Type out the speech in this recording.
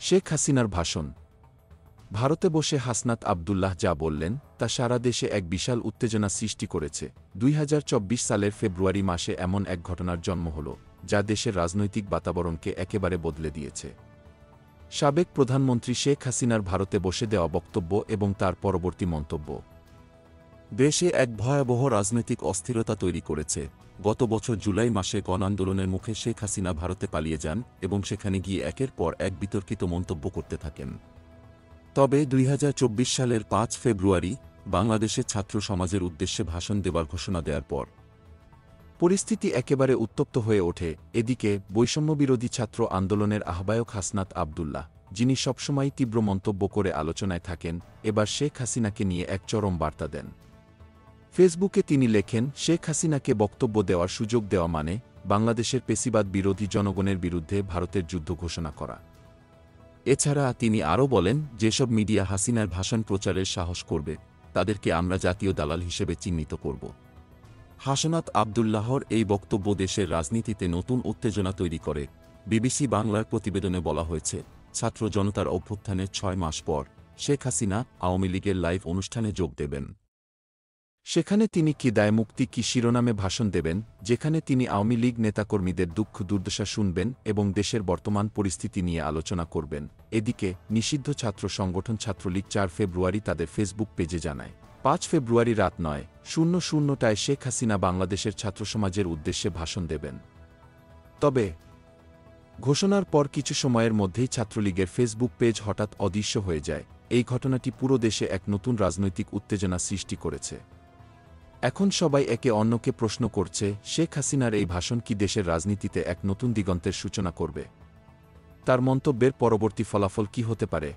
শেখ হাসিনার ভাষণ। ভারতে বসে হাসনাত আবদুল্লাহ যা বললেন তা সারা দেশে এক বিশাল উত্তেজনা সৃষ্টি করেছে। ২০২৪ সালের ফেব্রুয়ারি মাসে এমন এক ঘটনার জন্ম হল যা দেশের রাজনৈতিক বাতাবরণকে একেবারে বদলে দিয়েছে। সাবেক প্রধানমন্ত্রী শেখ হাসিনার ভারতে বসে দেওয়া বক্তব্য এবং তার পরবর্তী মন্তব্য দেশে এক ভয়াবহ রাজনৈতিক অস্থিরতা তৈরি করেছে। গত বছর জুলাই মাসে গণ আন্দোলনের মুখে শেখ হাসিনা ভারতে পালিয়ে যান এবং সেখানে গিয়ে একের পর এক বিতর্কিত মন্তব্য করতে থাকেন। তবে ২০২৪ সালের ৫ ফেব্রুয়ারি বাংলাদেশের ছাত্র সমাজের উদ্দেশ্যে ভাষণ দেবার ঘোষণা দেওয়ার পর পরিস্থিতি একেবারে উত্তপ্ত হয়ে ওঠে। এদিকে বৈষম্যবিরোধী ছাত্র আন্দোলনের আহ্বায়ক হাসনাত আবদুল্লাহ, যিনি সবসময় তীব্র মন্তব্য করে আলোচনায় থাকেন, এবার শেখ হাসিনাকে নিয়ে এক চরম বার্তা দেন। ফেসবুকে তিনি লেখেন, শেখ হাসিনাকে বক্তব্য দেওয়ার সুযোগ দেওয়া মানে বাংলাদেশের পেশিবাদ বিরোধী জনগণের বিরুদ্ধে ভারতের যুদ্ধ ঘোষণা করা। এছাড়া তিনি আরও বলেন, যেসব মিডিয়া হাসিনার ভাষণ প্রচারের সাহস করবে তাদেরকে আমরা জাতীয় দালাল হিসেবে চিহ্নিত করব। হাসনাত আবদুল্লাহর এই বক্তব্য দেশের রাজনীতিতে নতুন উত্তেজনা তৈরি করে। বিবিসি বাংলার প্রতিবেদনে বলা হয়েছে, ছাত্র জনতার অভ্যুত্থানের ৬ মাস পর শেখ হাসিনা আওয়ামী লীগের লাইভ অনুষ্ঠানে যোগ দেবেন। সেখানে তিনি কি দায়মুক্তি কি শিরোনামে ভাষণ দেবেন, যেখানে তিনি আওয়ামী লীগ নেতাকর্মীদের দুঃখ দুর্দশা শুনবেন এবং দেশের বর্তমান পরিস্থিতি নিয়ে আলোচনা করবেন। এদিকে নিষিদ্ধ ছাত্র সংগঠন ছাত্রলীগ ৪ ফেব্রুয়ারি তাদের ফেসবুক পেজে জানায়, ৫ ফেব্রুয়ারি রাত ৯:০০টায় শেখ হাসিনা বাংলাদেশের ছাত্রসমাজের উদ্দেশ্যে ভাষণ দেবেন। তবে ঘোষণার পর কিছু সময়ের মধ্যেই ছাত্রলীগের ফেসবুক পেজ হঠাৎ অদৃশ্য হয়ে যায়। এই ঘটনাটি পুরো দেশে এক নতুন রাজনৈতিক উত্তেজনা সৃষ্টি করেছে। এখন সবাই একে অন্যকে প্রশ্ন করছে, শেখ হাসিনার এই ভাষণ কি দেশের রাজনীতিতে এক নতুন দিগন্তের সূচনা করবে? তার মন্তব্যের পরবর্তী ফলাফল কী হতে পারে?